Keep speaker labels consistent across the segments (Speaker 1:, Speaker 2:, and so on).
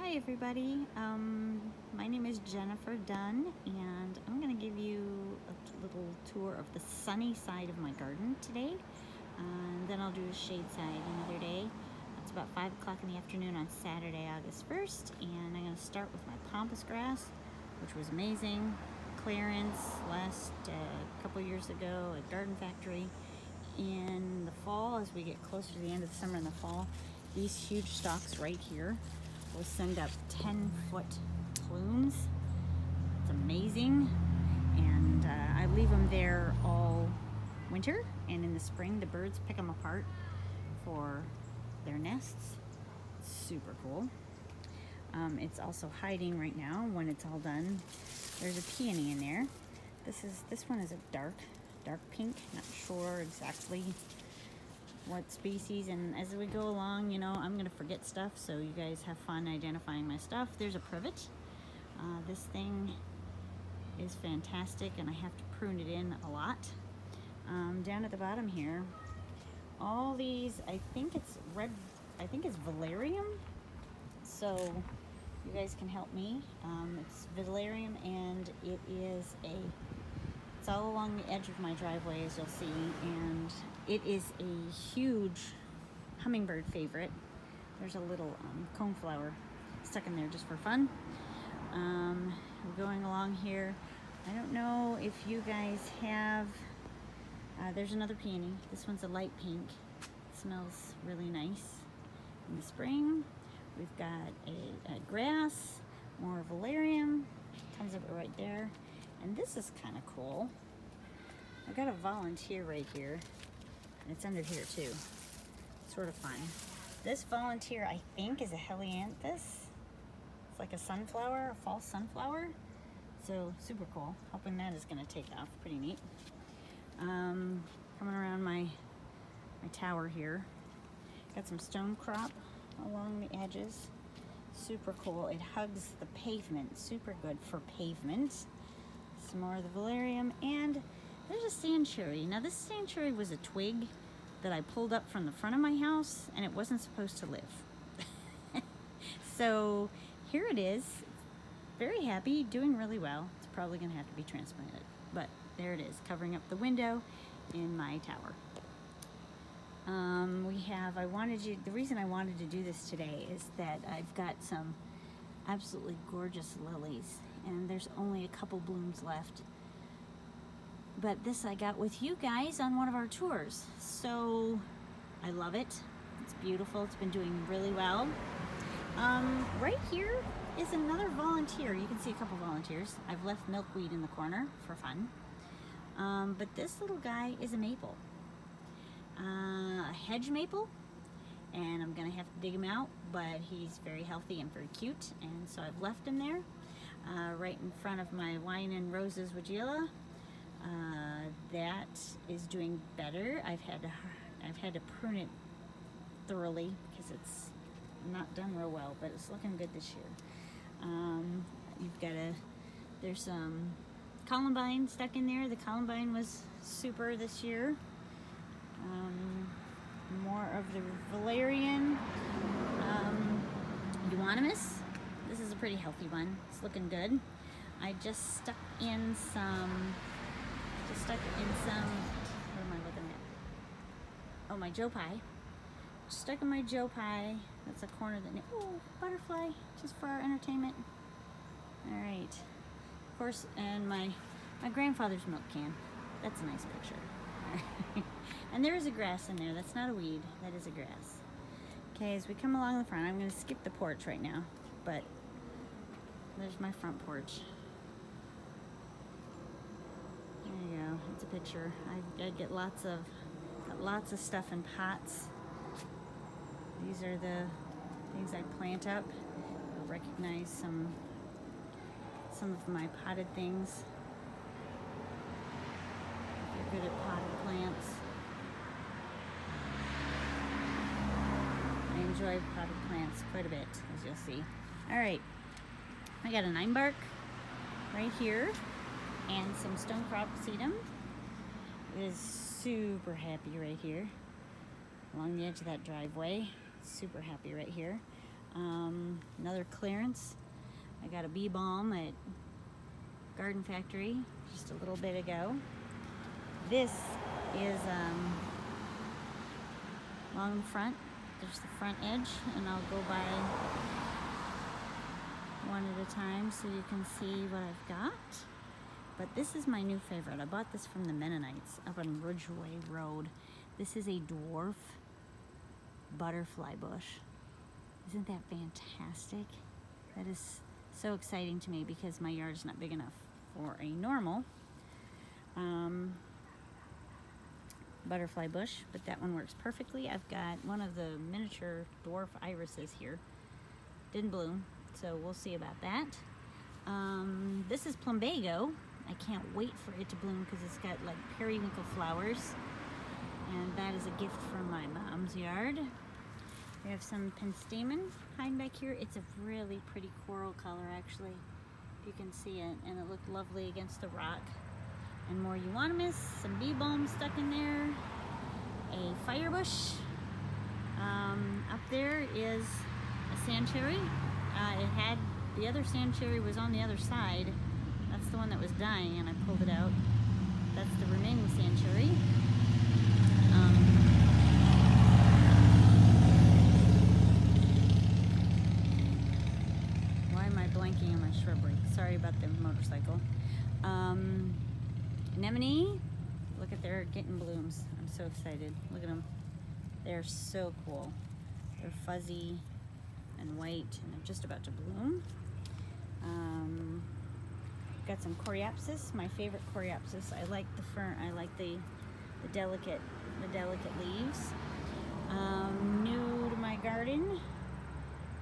Speaker 1: Hi everybody, my name is Jennifer Dunn and I'm going to give you a little tour of the sunny side of my garden today, and then I'll do a shade side another day. It's about 5 o'clock in the afternoon on Saturday, August 1st, and I'm going to start with my pampas grass, which was amazing. Clearance last couple years ago at Garden Factory. In the fall, as we get closer to the end of the summer and the fall, these huge stalks right here will send up 10-foot plumes. It's amazing, and I leave them there all winter, and in the spring the birds pick them apart for their nests. It's super cool. It's also hiding right now. When it's all done, there's a peony in there. This one is a dark pink, not sure exactly what species, and as we go along, I'm gonna forget stuff, so you guys have fun identifying my stuff. There's a privet. This thing is fantastic, and I have to prune it in a lot. Down at the bottom here, all these, I think it's valerium, so you guys can help me. It's valerium, and it's all along the edge of my driveway, as you'll see, and it is a huge hummingbird favorite. There's a little coneflower stuck in there just for fun. We're going along here. I don't know if you guys have, there's another peony. This one's a light pink. It smells really nice in the spring. We've got a grass, more valerium, tons of it right there. And this is kind of cool. I've got a volunteer right here, and it's under here too. Sort of fun. This volunteer, I think, is a helianthus. It's like a sunflower, a false sunflower. So super cool. Hoping that is going to take off. Pretty neat. Coming around my tower here. Got some stone crop along the edges. Super cool. It hugs the pavement. Super good for pavement. Some more of the valerium, and there's a sand cherry. Now this sand cherry was a twig that I pulled up from the front of my house, and it wasn't supposed to live. So here it is, very happy, doing really well. It's probably gonna have to be transplanted, but there it is, covering up the window in my tower. The reason I wanted to do this today is that I've got some absolutely gorgeous lilies, and there's only a couple blooms left. But this I got with you guys on one of our tours, so I love it. It's beautiful. It's been doing really well. Right here is another volunteer. You can see a couple volunteers. I've left milkweed in the corner for fun. But this little guy is a maple, a hedge maple, and I'm gonna have to dig him out, but he's very healthy and very cute, and so I've left him there, right in front of my wine and roses weigela. That is doing better. I've had to prune it thoroughly because it's not done real well, but it's looking good this year. There's some columbine stuck in there. The columbine was super this year. More of the valerian. Euonymus. This is a pretty healthy one. It's looking good. I just stuck in some, what am I looking at? Oh, my joe pie. Stuck in my joe pie. That's a corner oh, butterfly, just for our entertainment. All right. Of course, and my grandfather's milk can. That's a nice picture. And there is a grass in there. That's not a weed. That is a grass. Okay, as we come along the front, I'm going to skip the porch right now, but there's my front porch. There you go. It's a picture. I get lots of stuff in pots. These are the things I plant up. You'll recognize some of my potted things. If you're good at potted plants. I enjoy potted plants quite a bit, as you'll see. All right, I got a 9-bark right here and some stone crop sedum. It is super happy right here along the edge of that driveway. Super happy right here. Another clearance. I got a bee balm at Garden Factory just a little bit ago. This is along the front. There's the front edge, and I'll go by one at a time so you can see what I've got. But this is my new favorite. I bought this from the Mennonites up on Ridgeway Road. This is a dwarf butterfly bush. Isn't that fantastic? That is so exciting to me because my yard is not big enough for a normal butterfly bush, but that one works perfectly. I've got one of the miniature dwarf irises here. Didn't bloom, so we'll see about that. This is plumbago. I can't wait for it to bloom because it's got like periwinkle flowers, and that is a gift from my mom's yard. We have some penstemon hiding back here. It's a really pretty coral color, actually, if you can see it, and it looked lovely against the rock. And more euonymus, some bee balm stuck in there, a firebush. Up there is a sand cherry. The other sand cherry was on the other side. That's the one that was dying, and I pulled it out. That's the remaining sand cherry. Why am I blanking on my shrubbery? Sorry about the motorcycle. Anemone, look at, they're getting blooms. I'm so excited. Look at them. They're so cool. They're fuzzy and white, and they're just about to bloom. Got some coreopsis, my favorite coreopsis. I like the fern. I like the delicate leaves. New to my garden,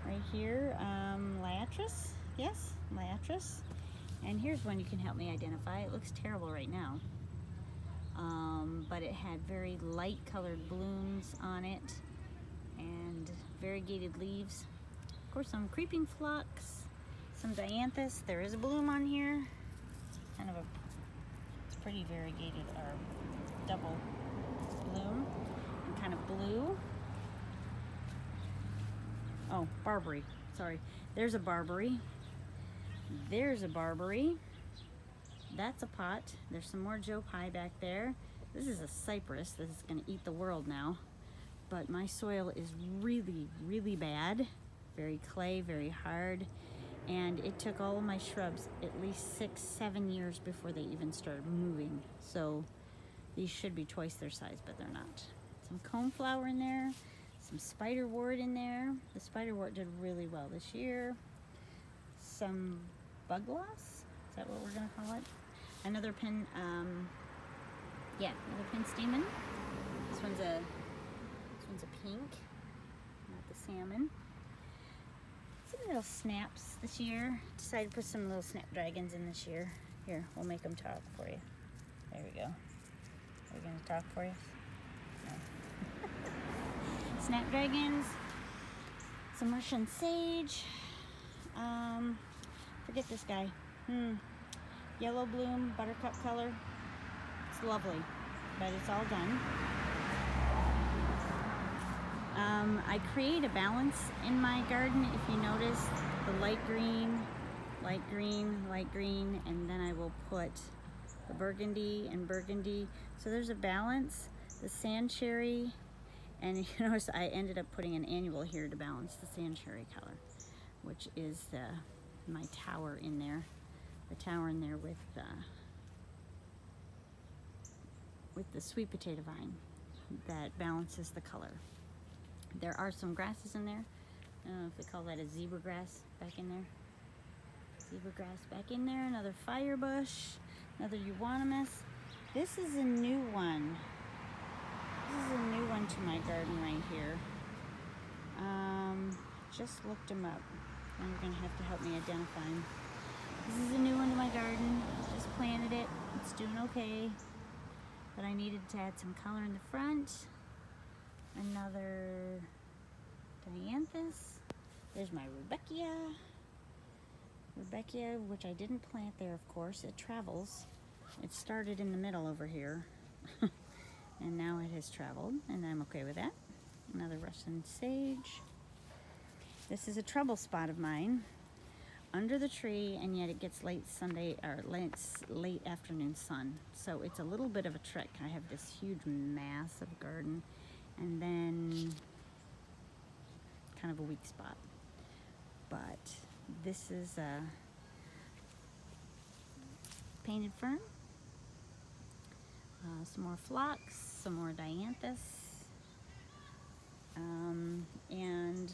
Speaker 1: right here, liatris. Yes, liatris. And here's one you can help me identify. It looks terrible right now, but it had very light colored blooms on it and variegated leaves. Of course, some creeping phlox, some dianthus. There is a bloom on here. It's pretty variegated, or double bloom, and kind of blue. Oh, barberry. Sorry. There's a barberry. There's a barberry. That's a pot. There's some more Joe Pye back there. This is a cypress. This is going to eat the world now. But my soil is really, really bad. Very clay, very hard. And it took all of my shrubs at least 6-7 years before they even started moving. So these should be twice their size, but they're not. Some coneflower in there. Some spiderwort in there. The spiderwort did really well this year. Some bug loss, is that what we're gonna call it? Another another penstemon. This one's a pink, not the salmon. Some little snaps this year. Decided to put some little snapdragons in this year. Here, we'll make them talk for you. There we go. Are we gonna talk for you? No. Snapdragons. Some Russian sage. Forget this guy. Yellow bloom, buttercup color. It's lovely, but it's all done. I create a balance in my garden. If you notice, the light green, light green, light green, and then I will put the burgundy and burgundy. So there's a balance. The sand cherry, and you notice I ended up putting an annual here to balance the sand cherry color, which is my tower in there. The tower in there with the sweet potato vine that balances the color. There are some grasses in there. I don't know if they call that a zebra grass back in there. Zebra grass back in there. Another firebush. Another euonymus. This is a new one. This is a new one to my garden right here. Just looked them up. And you're gonna have to help me identify them. This is a new one to my garden. Just planted it. It's doing okay. But I needed to add some color in the front. Another dianthus. There's my Rudbeckia, which I didn't plant there, of course. It travels. It started in the middle over here. And now it has traveled, and I'm okay with that. Another Russian sage. This is a trouble spot of mine, under the tree, and yet it gets late Sunday or late afternoon sun. So it's a little bit of a trick. I have this huge massive garden, and then kind of a weak spot. But this is a painted fern, some more phlox, some more dianthus, and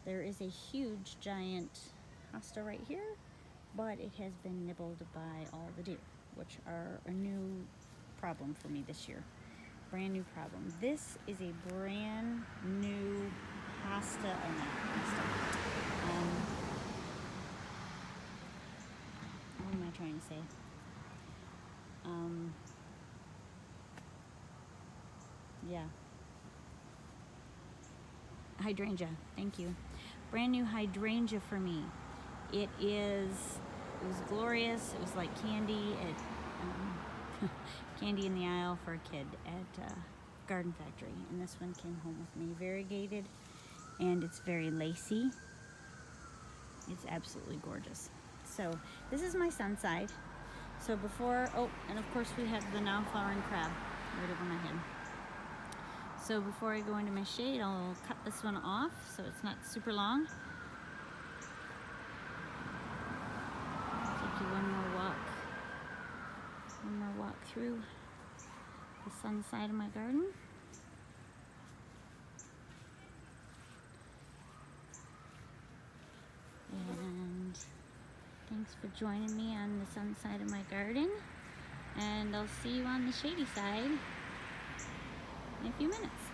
Speaker 1: there is a huge giant hosta right here, but it has been nibbled by all the deer, which are a new problem for me this year. Brand new problem. This is a brand new hosta, or not hosta. What am I trying to say? Yeah. Hydrangea, thank you. Brand new hydrangea for me. It was glorious. It was like candy at candy in the aisle for a kid at Garden Factory. And this one came home with me, variegated, and it's very lacy. It's absolutely gorgeous. So this is my sun side. So before, oh, and of course we have the now flowering crab right over my head. So before I go into my shade, I'll cut this one off so it's not super long. Take you one more walk through the sun side of my garden. And thanks for joining me on the sun side of my garden. And I'll see you on the shady side in a few minutes.